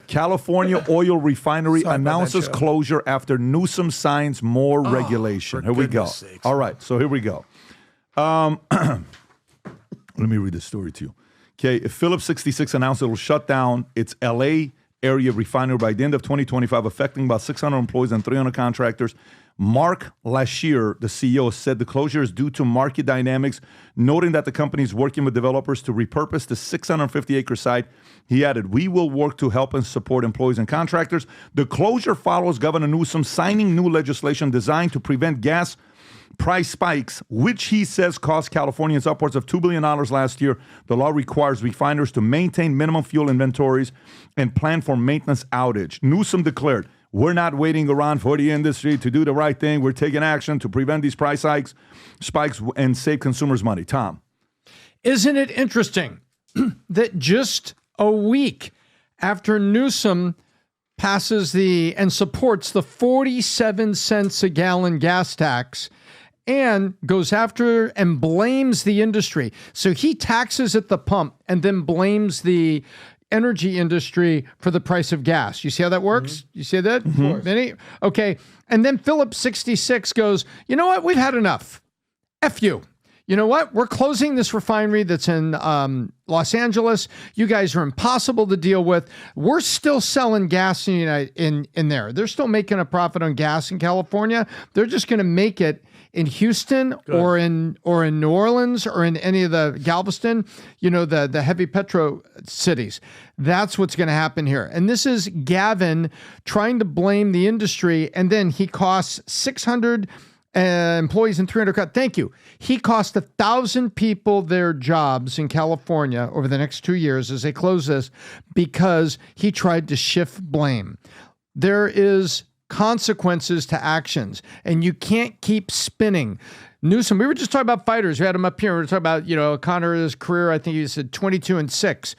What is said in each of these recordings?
California oil refinery Sorry about that, announces Joe. closure after Newsom signs more regulation. for Here we go. goodness sakes. All right, so here we go. Let me read this story to you. Okay, Phillips 66 announced it will shut down its LA area refinery by the end of 2025, affecting about 600 employees and 300 contractors. Mark Lashier, the CEO, said the closure is due to market dynamics, noting that the company is working with developers to repurpose the 650-acre site. He added, "We will work to help and support employees and contractors." The closure follows Governor Newsom signing new legislation designed to prevent gas price spikes, which he says cost Californians upwards of $2 billion last year. The law requires refiners to maintain minimum fuel inventories and plan for maintenance outage. Newsom declared, "We're not waiting around for the industry to do the right thing. We're taking action to prevent these price spikes and save consumers money." Tom. Isn't it interesting that just a week after Newsom passes and supports the 47 cents a gallon gas tax and goes after and blames the industry. So he taxes at the pump and then blames the energy industry for the price of gas. You see how that works? Mm-hmm. You see that? Mm-hmm. Okay. And then Phillips 66 goes, "You know what? We've had enough. F you. You know what? We're closing this refinery that's in Los Angeles. You guys are impossible to deal with. We're still selling gas in there. They're still making a profit on gas in California. They're just going to make it in Houston or in New Orleans or in any of the Galveston, the heavy petro cities. That's what's going to happen here." And this is Gavin trying to blame the industry, and then he costs 600 employees and 300 cut. Thank you. He cost 1,000 people their jobs in California over the next 2 years as they close this because he tried to shift blame. There is consequences to actions, and you can't keep spinning. Newsom, we were just talking about fighters. We had him up here. We were talking about, Connor's career. I think he said 22-6.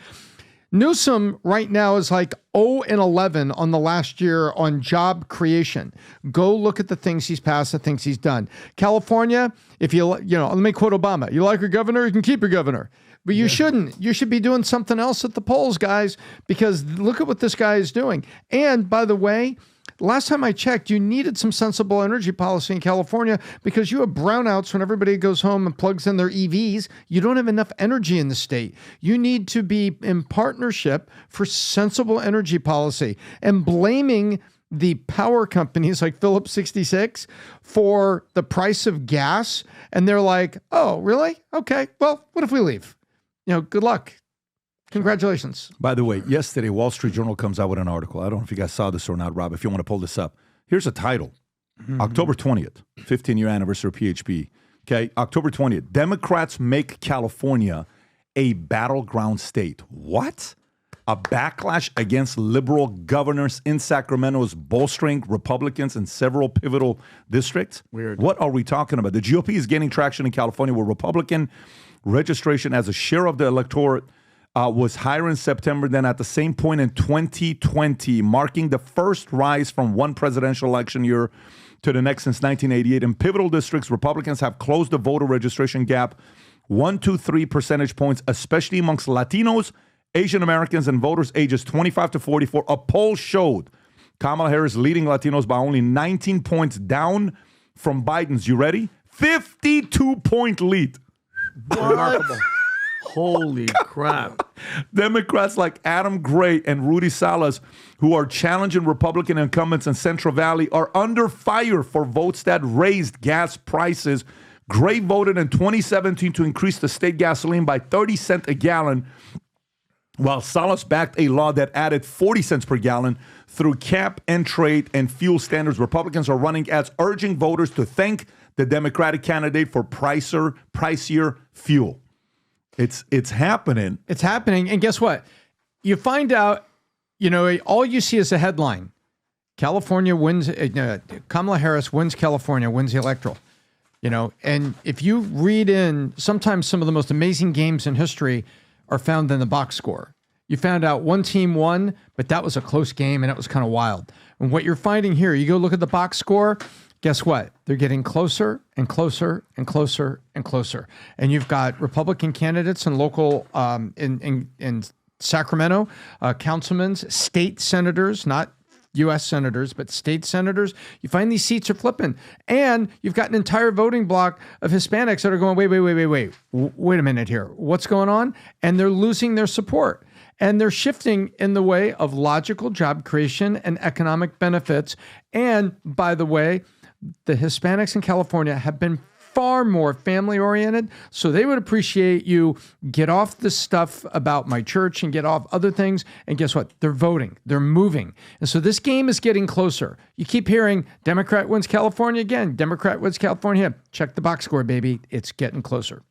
Newsom right now is like 0-11 on the last year on job creation. Go look at the things he's passed, the things he's done. California, if let me quote Obama, "You like your governor, you can keep your governor." But you shouldn't. You should be doing something else at the polls, guys, because look at what this guy is doing. And by the way, last time I checked, you needed some sensible energy policy in California because you have brownouts when everybody goes home and plugs in their EVs. You don't have enough energy in the state. You need to be in partnership for sensible energy policy, and blaming the power companies like Phillips 66 for the price of gas. And they're like, "Oh, really? Okay. Well, what if we leave? Good luck. Congratulations." By the way, yesterday, Wall Street Journal comes out with an article. I don't know if you guys saw this or not, Rob, if you want to pull this up. Here's a title. October 20th, 15-year anniversary of PHP. Okay, October 20th. Democrats make California a battleground state. What? A backlash against liberal governors in Sacramento is bolstering Republicans in several pivotal districts. Weird. What are we talking about? The GOP is gaining traction in California, where Republican registration as a share of the electorate was higher in September than at the same point in 2020, marking the first rise from one presidential election year to the next since 1988. In pivotal districts, Republicans have closed the voter registration gap 1 to 3 percentage points, especially amongst Latinos, Asian Americans, and voters ages 25 to 44. A poll showed Kamala Harris leading Latinos by only 19 points, down from Biden's, you ready? 52-point lead. Remarkable. Holy crap. Democrats like Adam Gray and Rudy Salas, who are challenging Republican incumbents in Central Valley, are under fire for votes that raised gas prices. Gray voted in 2017 to increase the state gasoline by 30 cents a gallon, while Salas backed a law that added 40 cents per gallon through cap and trade and fuel standards. Republicans are running ads urging voters to thank the Democratic candidate for pricier fuel. It's happening. It's happening. And guess what? You find out, all you see is a headline. California wins, Kamala Harris wins California, wins the electoral. And if you read in, sometimes some of the most amazing games in history are found in the box score. You found out one team won, but that was a close game and it was kind of wild. And what you're finding here, you go look at the box score, guess what? They're getting closer and closer and closer and closer. And you've got Republican candidates in local, in Sacramento, councilmen, state senators, not U.S. senators, but state senators, you find these seats are flipping. And you've got an entire voting block of Hispanics that are going, wait a minute here. What's going on? And they're losing their support. And they're shifting in the way of logical job creation and economic benefits. And by the way, the Hispanics in California have been far more family-oriented, so they would appreciate you get off the stuff about my church and get off other things, and guess what? They're voting. They're moving. And so this game is getting closer. You keep hearing, Democrat wins California again. Democrat wins California. Check the box score, baby. It's getting closer.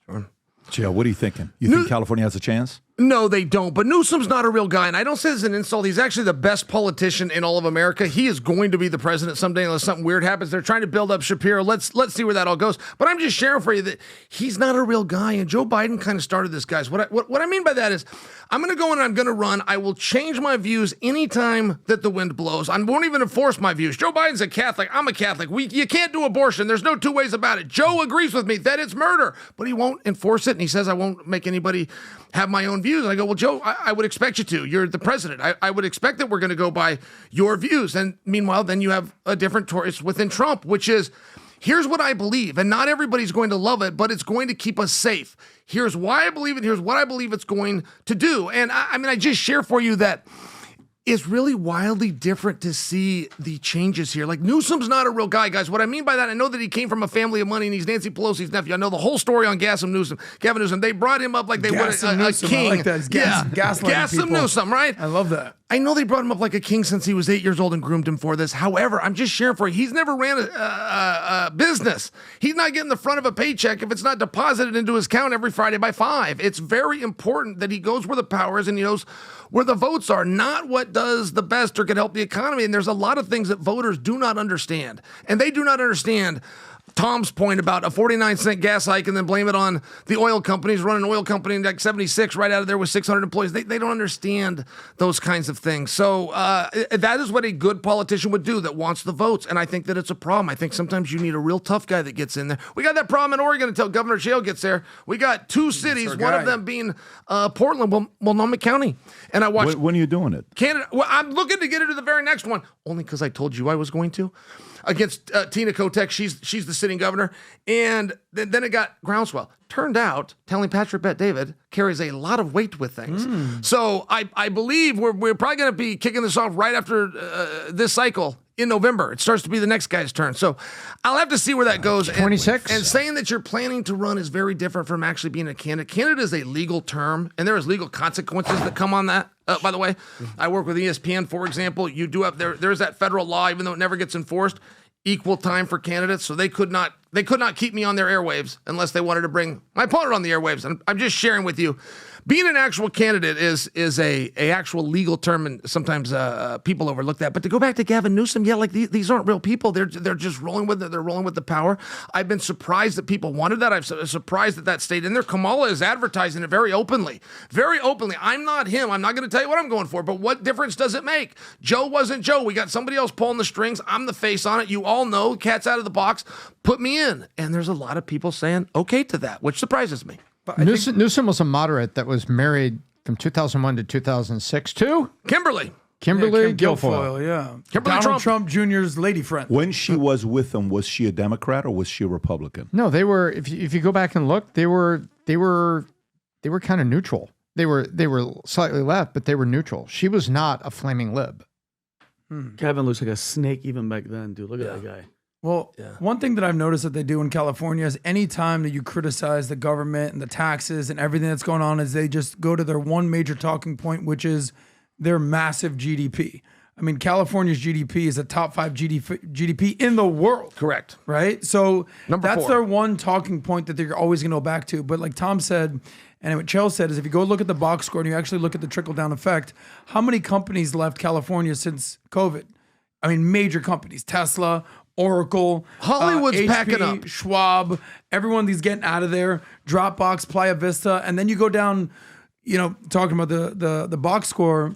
Jill, what are you thinking? You think California has a chance? No, they don't. But Newsom's not a real guy, and I don't say this as an insult. He's actually the best politician in all of America. He is going to be the president someday unless something weird happens. They're trying to build up Shapiro. Let's see where that all goes. But I'm just sharing for you that he's not a real guy, and Joe Biden kind of started this, guys. What I mean by that is I'm going to go and I'm going to run. I will change my views anytime that the wind blows. I won't even enforce my views. Joe Biden's a Catholic. I'm a Catholic. You can't do abortion. There's no two ways about it. Joe agrees with me that it's murder, but he won't enforce it, and he says I won't make anybody have my own views. And I go, well, Joe, I would expect you to. You're the president. I would expect that we're going to go by your views. And meanwhile, then you have a different choice within Trump, which is, here's what I believe. And not everybody's going to love it, but it's going to keep us safe. Here's why I believe it. Here's what I believe it's going to do. And I just share for you that it's really wildly different to see the changes here. Like, Newsom's not a real guy, guys. What I mean by that, I know that he came from a family of money and he's Nancy Pelosi's nephew. I know the whole story on Gavin Newsom. They brought him up like they would a king. I like that. Gaslighting Newsom, right? I love that. I know they brought him up like a king since he was 8 years old and groomed him for this. However, I'm just sharing for you, he's never ran a business. He's not getting the front of a paycheck if it's not deposited into his account every Friday by 5. It's very important that he goes where the power is and he knows where the votes are, not what does the best or can help the economy. And there's a lot of things that voters do not understand. And they do not understand Tom's point about a 49-cent gas hike and then blame it on the oil companies, running an oil company in like 76 right out of there with 600 employees. They don't understand those kinds of things. So that is what a good politician would do that wants the votes. And I think that it's a problem. I think sometimes you need a real tough guy that gets in there. We got that problem in Oregon until Governor Shale gets there. We got 2 cities, one of them being Portland, Multnomah County. And I watched... When are you doing it? Canada. Well, I'm looking to get into the very next one, only because I told you I was going to. Against Tina Kotek, she's the sitting governor, and then it got groundswell. Turned out, telling Patrick Bet-David carries a lot of weight with things. So I believe we're probably going to be kicking this off right after this cycle in November. It starts to be the next guy's turn. So I'll have to see where that goes. 26. And saying that you're planning to run is very different from actually being a candidate. Candidate is a legal term, and there is legal consequences that come on that. By the way, I work with ESPN, for example. You do have there's that federal law, even though it never gets enforced, equal time for candidates. So they could not keep me on their airwaves unless they wanted to bring my opponent on the airwaves. And I'm just sharing with you, being an actual candidate is a actual legal term, and sometimes people overlook that. But to go back to Gavin Newsom, these aren't real people. They're just rolling with it. They're rolling with the power. I've been surprised that people wanted that. I'm surprised that stayed in there. Kamala is advertising it very openly. Very openly. I'm not him. I'm not going to tell you what I'm going for, but what difference does it make? Joe wasn't Joe. We got somebody else pulling the strings. I'm the face on it. You all know, cat's out of the box. Put me in. And there's a lot of people saying okay to that, which surprises me. Newsom was a moderate that was married from 2001 to 2006 to Kimberly Guilfoyle. Yeah. Kimberly Donald Trump Jr.'s lady friend. When she was with him, was she a Democrat or was she a Republican? No, they were. If you go back and look, they were kind of neutral. They were slightly left, but they were neutral. She was not a flaming lib. Gavin looks like a snake even back then, dude. Look at that guy. Well, one thing that I've noticed that they do in California is anytime that you criticize the government and the taxes and everything that's going on, is they just go to their one major talking point, which is their massive GDP. I mean, California's GDP is a top 5 GDP in the world. Correct. Right? So that's 4. their one talking point that they're always going to go back to. But like Tom said, and what Chell said, is if you go look at the box score and you actually look at the trickle-down effect, how many companies left California since COVID? I mean, major companies, Tesla, Oracle, Hollywood's HP, packing up. Schwab, everyone these getting out of there, Dropbox, Playa Vista, and then you go down, talking about the box score.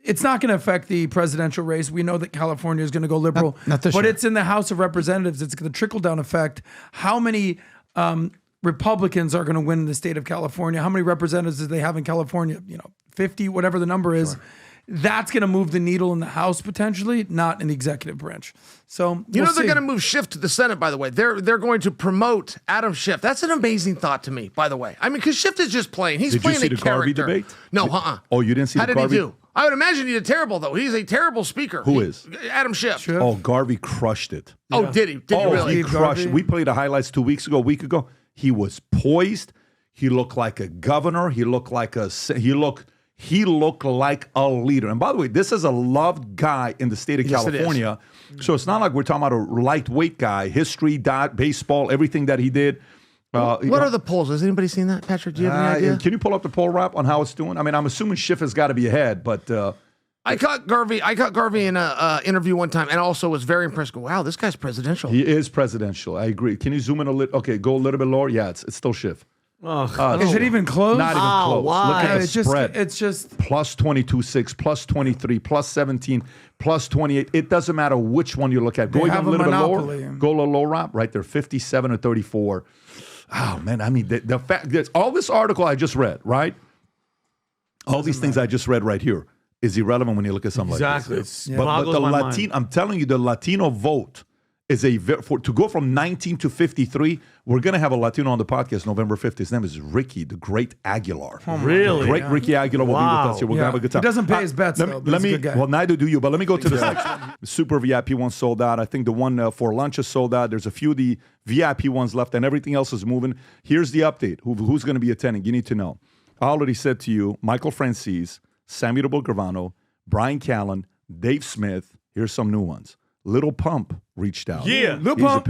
It's not going to affect the presidential race. We know that California is going to go liberal, not this but year. it's in the House of Representatives. It's the trickle-down effect. How many Republicans are going to win in the state of California? How many representatives do they have in California? 50, whatever the number is. That's going to move the needle in the House potentially, not in the executive branch. So they're going to move Schiff to the Senate, by the way. They're going to promote Adam Schiff. That's an amazing thought to me, by the way. I mean, because Schiff is just playing. He's Did playing you see a the character. Garvey debate? No, Oh, you didn't see How the did Garvey? he do? I would imagine he did terrible, though. He's a terrible speaker. Who is? Adam Schiff. Oh, Garvey crushed it. Oh, did he? Did he really? He crushed. We played the highlights a week ago. He was poised. He looked like a governor. He looked like a leader. And by the way, this is a loved guy in the state of California. So it's not like we're talking about a lightweight guy. History, baseball, everything that he did. What are the polls? Has anybody seen that, Patrick? Do you have any idea? Can you pull up the poll wrap on how it's doing? I mean, I'm assuming Schiff has got to be ahead, but I caught Garvey in an interview one time, and also was very impressed. Wow, this guy's presidential. he is presidential. I agree. Can you zoom in a little? Okay, go a little bit lower. Yeah, it's still Schiff. Is it even close? Not even close. Why? Look at the It's spread. just plus 22.6, plus 23, plus 17, plus 28. It doesn't matter which one you look at. Go even have a a little bit monopoly. lower. Go a little lower, Rob. Right there, 57 or 34. Oh, man. I mean, the fact that all this article I just read, right? All these things I just read right here is irrelevant when you look at something Exactly. like this. It But boggles the my Latino, mind. I'm telling you, the Latino vote is to go from 19 to 53. We're going to have a Latino on the podcast November 5th. His name is Ricky, the Great Aguilar. Really? The great Ricky Aguilar will be with us here. We're going to have a good time. He doesn't pay his bets, though, but Let he's me, a good guy. well, neither do you, but let me go to the next one. The Super VIP one sold out. I think the one for lunch is sold out. There's a few of the VIP ones left, and everything else is moving. Here's the update. Who's going to be attending? You need to know. I already said to you, Michael Francis, Samuel Gravano, Brian Callen, Dave Smith. Here's some new ones. Little Pump reached out. Yeah. Lil He's Pump.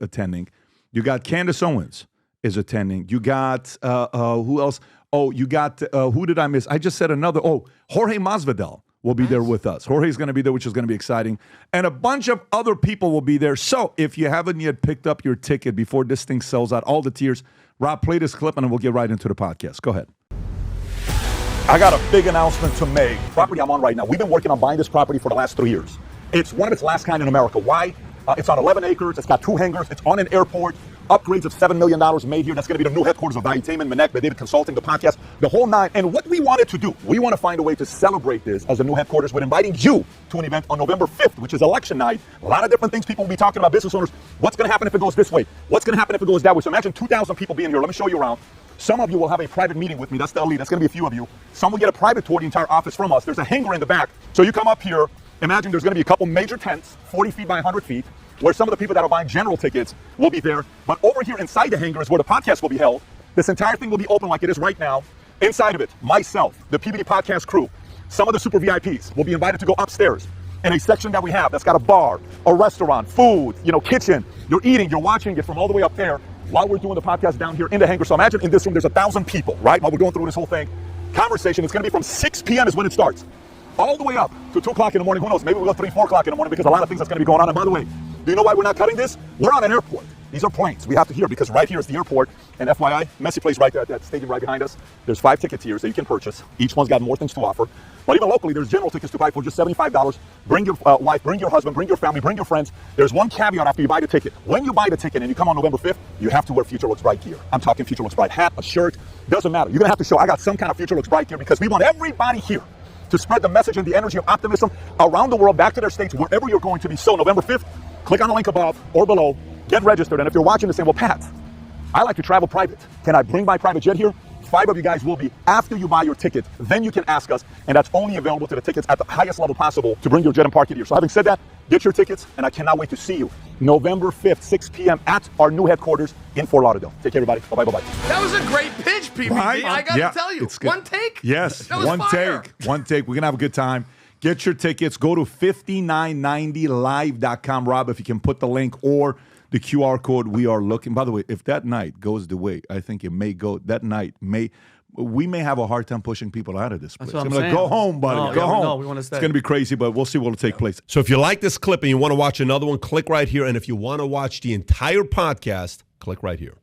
attending. You got Candace Owens is attending. You got, who else? Oh, you got, who did I miss? I just said another. Oh, Jorge Masvidal will be there with us. Jorge's going to be there, which is going to be exciting. And a bunch of other people will be there. So if you haven't yet picked up your ticket before this thing sells out, all the tiers, Rob, play this clip and then we'll get right into the podcast. Go ahead. I got a big announcement to make. Property I'm on right now. We've been working on buying this property for the last 3 years. It's one of its last kind in America. Why? It's on 11 acres. It's got 2 hangars. It's on an airport. Upgrades of $7 million made here. That's going to be the new headquarters of Valuetainment Media, David Consulting, the podcast, the whole nine. And what we wanted to do, we want to find a way to celebrate this as a new headquarters with inviting you to an event on November 5th, which is election night. A lot of different things people will be talking about, business owners. What's going to happen if it goes this way? What's going to happen if it goes that way? So imagine 2,000 people being here. Let me show you around. Some of you will have a private meeting with me. That's the elite. That's going to be a few of you. Some will get a private tour of the entire office from us. There's a hangar in the back. So you come up here. Imagine there's going to be a couple major tents, 40 feet by 100 feet, where some of the people that are buying general tickets will be there. But over here inside the hangar is where the podcast will be held. This entire thing will be open like it is right now. Inside of it, myself, the PBD podcast crew, some of the super VIPs will be invited to go upstairs in a section that we have that's got a bar, a restaurant, food, kitchen. You're eating, you're watching it from all the way up there while we're doing the podcast down here in the hangar. So imagine in this room, there's 1,000 people, right? While we're going through this whole thing. Conversation, it's going to be from 6 p.m. is when it starts. All the way up to 2 o'clock in the morning. Who knows? Maybe we'll go 3, 4 o'clock in the morning because a lot of things that's going to be going on. And by the way, do you know why we're not cutting this? We're on an airport. These are planes. We have to hear because right here is the airport. And FYI, messy place right there at that stadium right behind us. There's 5 ticket tiers that you can purchase. Each one's got more things to offer. But even locally, there's general tickets to buy for just $75. Bring your wife, bring your husband, bring your family, bring your friends. There's one caveat after you buy the ticket. When you buy the ticket and you come on November 5th, you have to wear Future Looks Bright gear. I'm talking Future Looks Bright hat, a shirt. Doesn't matter. You're going to have to show I got some kind of Future Looks Bright gear because we want everybody here to spread the message and the energy of optimism around the world, back to their states, wherever you're going to be. So November 5th, click on the link above or below, get registered. And if you're watching this saying, well, Pat, I like to travel private. Can I bring my private jet here? 5 of you guys will be. After you buy your ticket, then you can ask us, and that's only available to the tickets at the highest level possible to bring your jet and park it here. So having said that, get your tickets, and I cannot wait to see you November 5th, 6 p.m. at our new headquarters in Fort Lauderdale. Take care, everybody. Bye-bye, bye-bye. That was a great pitch, PBD. Right? I got to Yeah, tell you. it's good. One take? Yes, That was one fire. take. One take. We're going to have a good time. Get your tickets. Go to 5990live.com, Rob, if you can put the link or the QR code. We are looking. By the way, if that night goes the way I think it may go, that night we may have a hard time pushing people out of this place. what I'm like, saying. go home, buddy. No, go yeah, home. no, we wanna stay. It's going to be crazy, but we'll see what will take place. So if you like this clip and you want to watch another one, click right here. And if you want to watch the entire podcast, click right here.